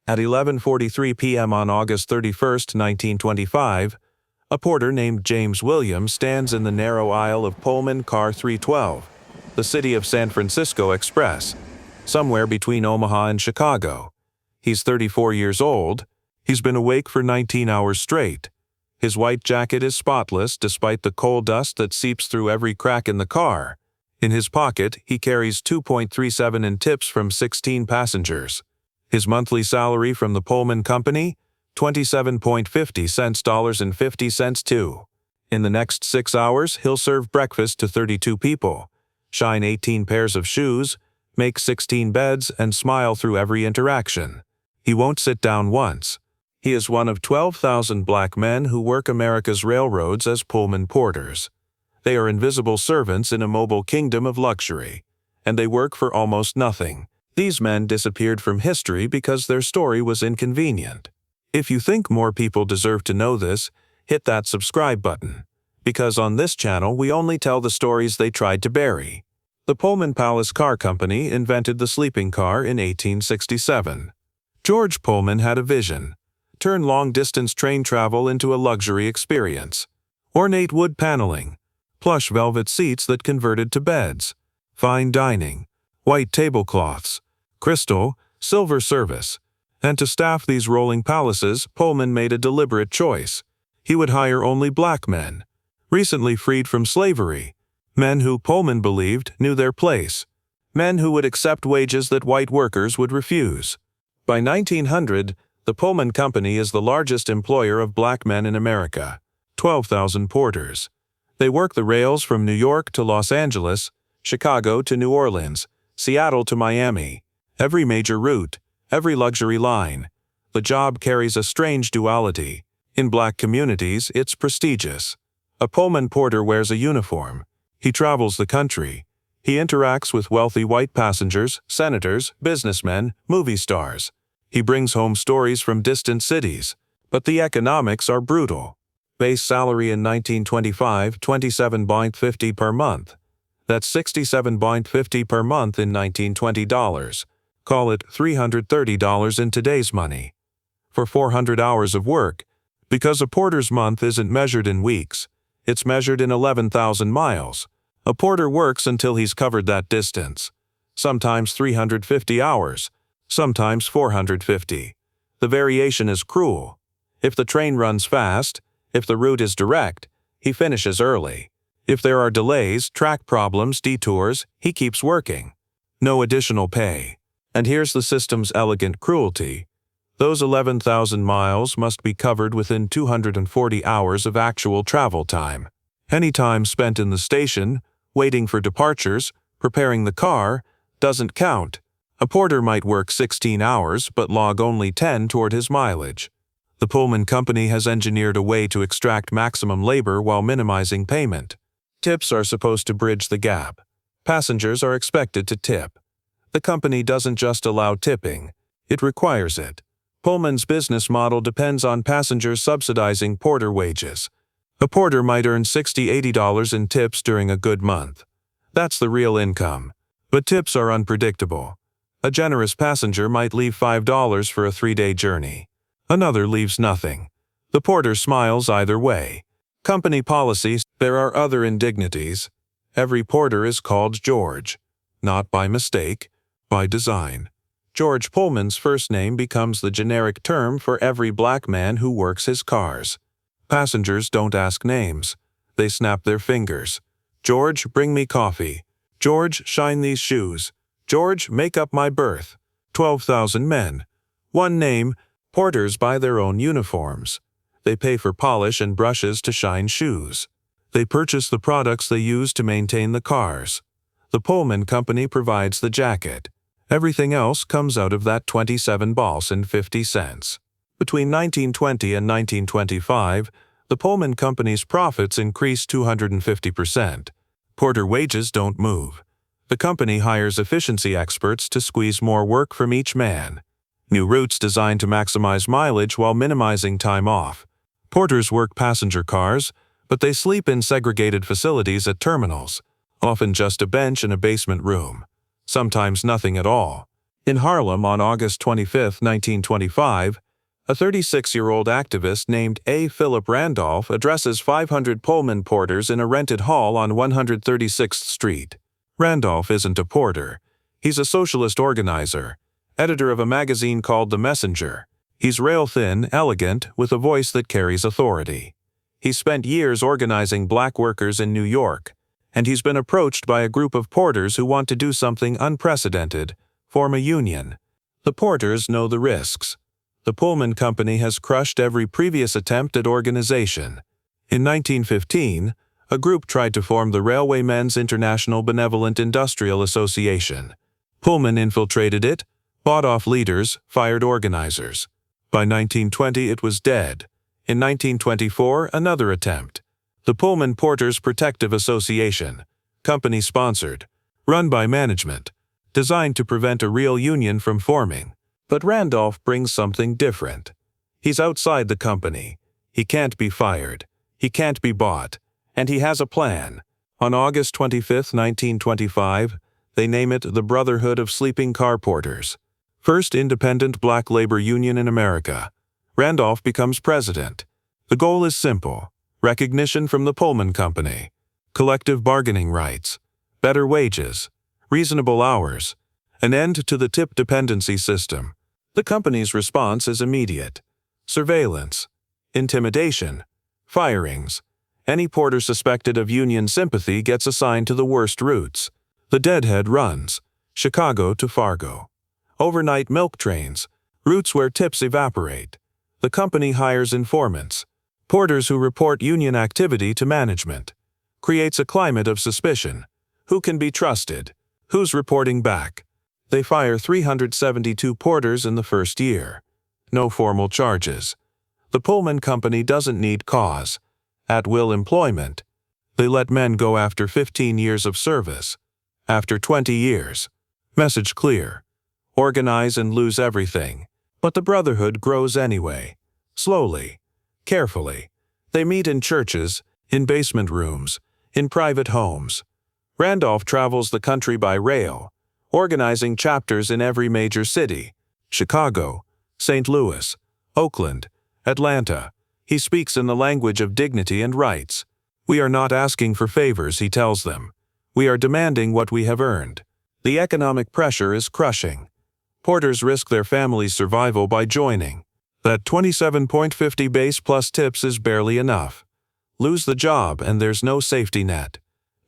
At 11:43 p.m. on August 31, 1925, a porter named James Williams stands in the narrow aisle of Pullman Car 312, the City of San Francisco Express, somewhere between Omaha and Chicago. He's 34 years old. He's been awake for 19 hours straight. His white jacket is spotless despite the coal dust that seeps through every crack in the car. In his pocket, he carries $2.37 in tips from 16 passengers. His monthly salary from the Pullman Company, $27.50 too. In the next 6 hours, he'll serve breakfast to 32 people, shine 18 pairs of shoes, make 16 beds, and smile through every interaction. He won't sit down once. He is one of 12,000 black men who work America's railroads as Pullman porters. They are invisible servants in a mobile kingdom of luxury, and they work for almost nothing. These men disappeared from history because their story was inconvenient. If you think more people deserve to know this, hit that subscribe button, because on this channel we only tell the stories they tried to bury. The Pullman Palace Car Company invented the sleeping car in 1867. George Pullman had a vision: turn long-distance train travel into a luxury experience. Ornate wood paneling, plush velvet seats that converted to beds, fine dining, white tablecloths, crystal, silver service. And to staff these rolling palaces, Pullman made a deliberate choice. He would hire only black men, recently freed from slavery, men who Pullman believed knew their place, men who would accept wages that white workers would refuse. By 1900, the Pullman Company is the largest employer of black men in America, 12,000 porters. They work the rails from New York to Los Angeles, Chicago to New Orleans, Seattle to Miami, every major route, every luxury line. The job carries a strange duality. In black communities, it's prestigious. A Pullman porter wears a uniform. He travels the country. He interacts with wealthy white passengers, senators, businessmen, movie stars. He brings home stories from distant cities. But the economics are brutal. Base salary in 1925, $27.50 per month. That's $67.50 per month in 1920 dollars. Call it $330 in today's money. For 400 hours of work, because a porter's month isn't measured in weeks, it's measured in 11,000 miles. A porter works until he's covered that distance. Sometimes 350 hours, sometimes 450. The variation is cruel. If the train runs fast, if the route is direct, he finishes early. If there are delays, track problems, detours, he keeps working. No additional pay. And here's the system's elegant cruelty. Those 11,000 miles must be covered within 240 hours of actual travel time. Any time spent in the station, waiting for departures, preparing the car, doesn't count. A porter might work 16 hours but log only 10 toward his mileage. The Pullman Company has engineered a way to extract maximum labor while minimizing payment. Tips are supposed to bridge the gap. Passengers are expected to tip. The company doesn't just allow tipping, it requires it. Pullman's business model depends on passengers subsidizing porter wages. A porter might earn $60–80 in tips during a good month. That's the real income. But tips are unpredictable. A generous passenger might leave $5 for a 3-day journey. Another leaves nothing. The porter smiles either way. Company policies. There are other indignities. Every porter is called George. Not by mistake, by design. George Pullman's first name becomes the generic term for every black man who works his cars. Passengers don't ask names. They snap their fingers. George, bring me coffee. George, shine these shoes. George, make up my berth. 12,000 men. One name. Porters buy their own uniforms. They pay for polish and brushes to shine shoes. They purchase the products they use to maintain the cars. The Pullman Company provides the jacket. Everything else comes out of that $27.50. Between 1920 and 1925, the Pullman Company's profits increased 250%. Porter wages don't move. The company hires efficiency experts to squeeze more work from each man. New routes designed to maximize mileage while minimizing time off. Porters work passenger cars, but they sleep in segregated facilities at terminals, often just a bench in a basement room. Sometimes nothing at all. In Harlem on August 25, 1925, a 36-year-old activist named A. Philip Randolph addresses 500 Pullman porters in a rented hall on 136th Street. Randolph isn't a porter. He's a socialist organizer, editor of a magazine called The Messenger. He's rail-thin, elegant, with a voice that carries authority. He's spent years organizing black workers in New York, and he's been approached by a group of porters who want to do something unprecedented, form a union. The porters know the risks. The Pullman Company has crushed every previous attempt at organization. In 1915, a group tried to form the Railwaymen's International Benevolent Industrial Association. Pullman infiltrated it, bought off leaders, fired organizers. By 1920 it was dead. In 1924, another attempt. The Pullman Porters Protective Association, company-sponsored, run by management, designed to prevent a real union from forming. But Randolph brings something different. He's outside the company. He can't be fired. He can't be bought. And he has a plan. On August 25, 1925, they name it the Brotherhood of Sleeping Car Porters. First independent black labor union in America. Randolph becomes president. The goal is simple: recognition from the Pullman Company, collective bargaining rights, better wages, reasonable hours, an end to the tip dependency system. The company's response is immediate: surveillance, intimidation, firings. Any porter suspected of union sympathy gets assigned to the worst routes. The deadhead runs, Chicago to Fargo. Overnight milk trains, routes where tips evaporate. The company hires informants, porters who report union activity to management. Creates a climate of suspicion. Who can be trusted? Who's reporting back? They fire 372 porters in the first year. No formal charges. The Pullman Company doesn't need cause. At-will employment. They let men go after 15 years of service. After 20 years. Message clear. Organize and lose everything. But the Brotherhood grows anyway. Slowly. Carefully. They meet in churches, in basement rooms, in private homes. Randolph travels the country by rail, organizing chapters in every major city: Chicago, St. Louis, Oakland, Atlanta. He speaks in the language of dignity and rights. We are not asking for favors, he tells them. We are demanding what we have earned. The economic pressure is crushing. Porters risk their family's survival by joining. That $27.50 base plus tips is barely enough. Lose the job and there's no safety net.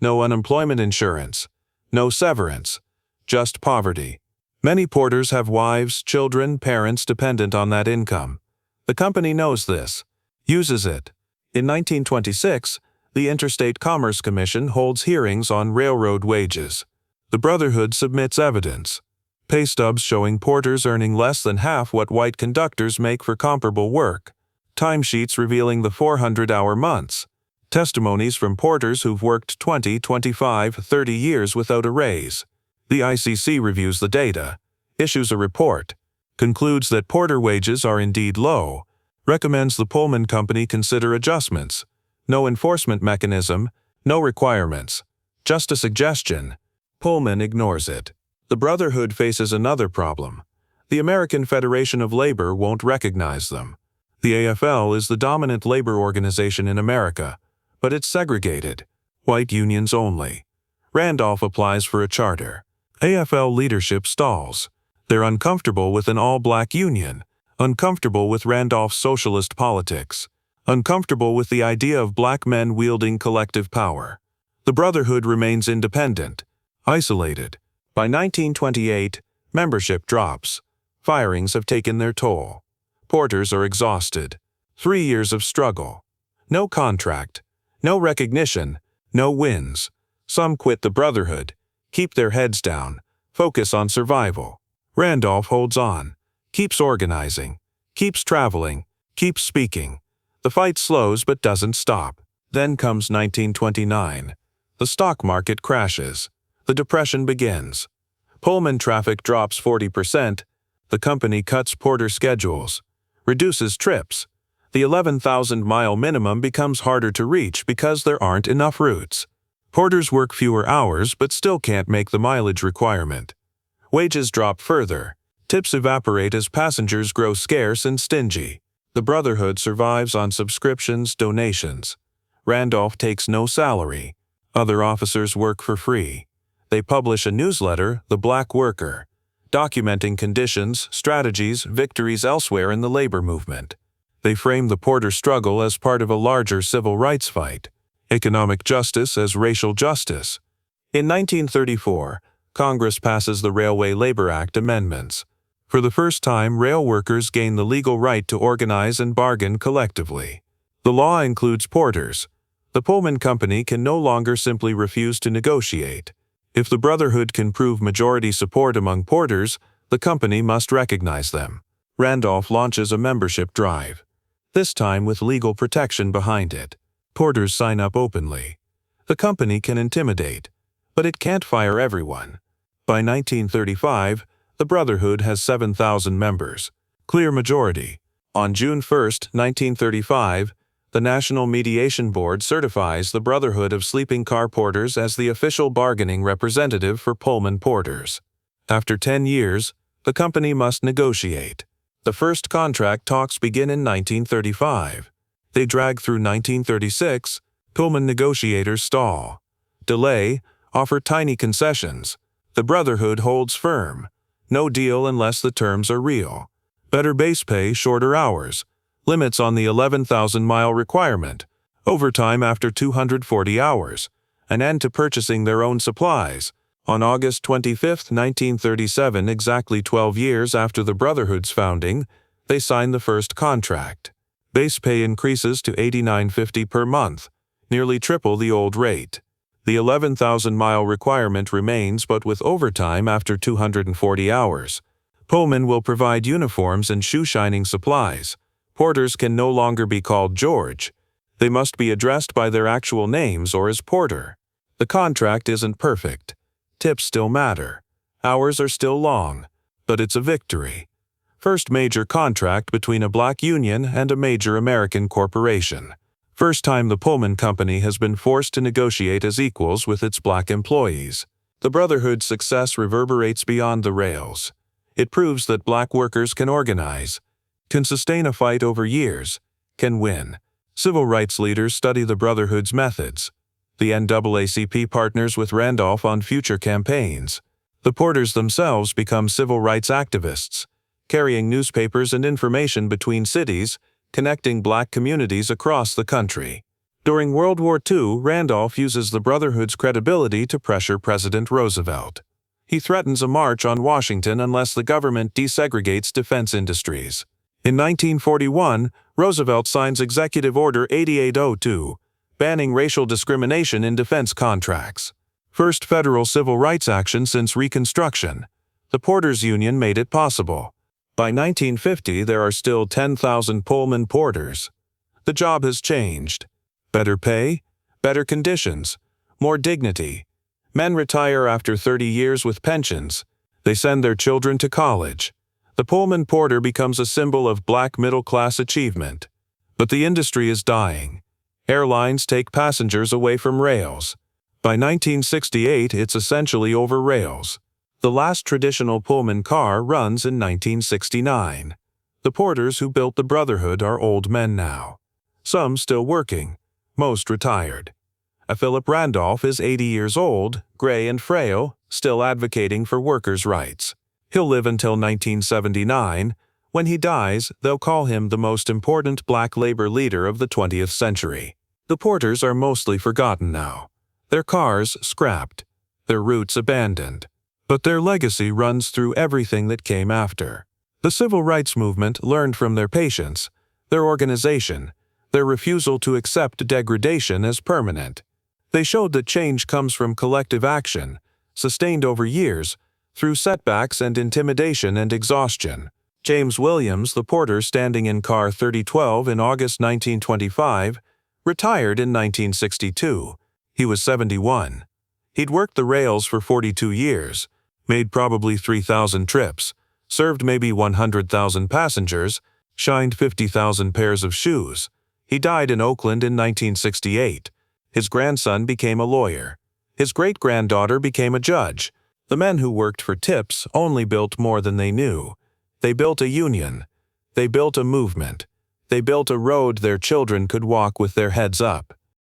No unemployment insurance. No severance. Just poverty. Many porters have wives, children, parents dependent on that income. The company knows this. Uses it. In 1926, the Interstate Commerce Commission holds hearings on railroad wages. The Brotherhood submits evidence. Pay stubs showing porters earning less than half what white conductors make for comparable work. Timesheets revealing the 400-hour months. Testimonies from porters who've worked 20, 25, 30 years without a raise. The ICC reviews the data, issues a report, concludes that porter wages are indeed low, recommends the Pullman Company consider adjustments. No enforcement mechanism, no requirements. Just a suggestion. Pullman ignores it. The Brotherhood faces another problem. The American Federation of Labor won't recognize them. The AFL is the dominant labor organization in America, but it's segregated. White unions only. Randolph applies for a charter. AFL leadership stalls. They're uncomfortable with an all-black union, uncomfortable with Randolph's socialist politics, uncomfortable with the idea of black men wielding collective power. The Brotherhood remains independent, isolated. By 1928, membership drops. Firings have taken their toll. Porters are exhausted. 3 years of struggle. No contract. No recognition. No wins. Some quit the Brotherhood, keep their heads down, focus on survival. Randolph holds on, keeps organizing, keeps traveling, keeps speaking. The fight slows but doesn't stop. Then comes 1929. The stock market crashes. The Depression begins. Pullman traffic drops 40%. The company cuts porter schedules, reduces trips. The 11,000-mile minimum becomes harder to reach because there aren't enough routes. Porters work fewer hours but still can't make the mileage requirement. Wages drop further. Tips evaporate as passengers grow scarce and stingy. The Brotherhood survives on subscriptions, donations. Randolph takes no salary. Other officers work for free. They publish a newsletter, The Black Worker, documenting conditions, strategies, victories elsewhere in the labor movement. They frame the Porter struggle as part of a larger civil rights fight, economic justice as racial justice. In 1934, Congress passes the Railway Labor Act amendments. For the first time, rail workers gain the legal right to organize and bargain collectively. The law includes porters. The Pullman Company can no longer simply refuse to negotiate. If the Brotherhood can prove majority support among porters, the company must recognize them. Randolph launches a membership drive, this time with legal protection behind it. Porters sign up openly. The company can intimidate, but it can't fire everyone. By 1935, the Brotherhood has 7,000 members. Clear majority. On June 1, 1935, the National Mediation Board certifies the Brotherhood of Sleeping Car Porters as the official bargaining representative for Pullman porters. After 10 years, the company must negotiate. The first contract talks begin in 1935. They drag through 1936. Pullman negotiators stall. Delay, offer tiny concessions. The Brotherhood holds firm. No deal unless the terms are real. Better base pay, shorter hours. Limits on the 11,000-mile requirement. Overtime after 240 hours. An end to purchasing their own supplies. On August 25, 1937, exactly 12 years after the Brotherhood's founding, they sign the first contract. Base pay increases to $89.50 per month, nearly triple the old rate. The 11,000-mile requirement remains, but with overtime after 240 hours. Pullman will provide uniforms and shoe-shining supplies. Porters can no longer be called George. They must be addressed by their actual names or as Porter. The contract isn't perfect. Tips still matter. Hours are still long. But it's a victory. First major contract between a black union and a major American corporation. First time the Pullman Company has been forced to negotiate as equals with its black employees. The Brotherhood's success reverberates beyond the rails. It proves that black workers can organize, can sustain a fight over years, can win. Civil rights leaders study the Brotherhood's methods. The NAACP partners with Randolph on future campaigns. The porters themselves become civil rights activists, carrying newspapers and information between cities, connecting black communities across the country. During World War II, Randolph uses the Brotherhood's credibility to pressure President Roosevelt. He threatens a march on Washington unless the government desegregates defense industries. In 1941, Roosevelt signs Executive Order 8802, banning racial discrimination in defense contracts. First federal civil rights action since Reconstruction. The Porters Union made it possible. By 1950, there are still 10,000 Pullman porters. The job has changed. Better pay, better conditions, more dignity. Men retire after 30 years with pensions. They send their children to college. The Pullman porter becomes a symbol of black middle-class achievement. But the industry is dying. Airlines take passengers away from rails. By 1968, it's essentially over rails. The last traditional Pullman car runs in 1969. The porters who built the Brotherhood are old men now. Some still working, most retired. Philip Randolph is 80 years old, gray and frail, still advocating for workers' rights. He'll live until 1979. When he dies, they'll call him the most important black labor leader of the 20th century. The porters are mostly forgotten now. Their cars scrapped, their routes abandoned. But their legacy runs through everything that came after. The civil rights movement learned from their patience, their organization, their refusal to accept degradation as permanent. They showed that change comes from collective action, sustained over years, through setbacks and intimidation and exhaustion. James Williams, the porter standing in car 3012 in August 1925, retired in 1962. He was 71. He'd worked the rails for 42 years, made probably 3,000 trips, served maybe 100,000 passengers, shined 50,000 pairs of shoes. He died in Oakland in 1968. His grandson became a lawyer. His great-granddaughter became a judge. The men who worked for tips only built more than they knew. They built a union. They built a movement. They built a road their children could walk with their heads up.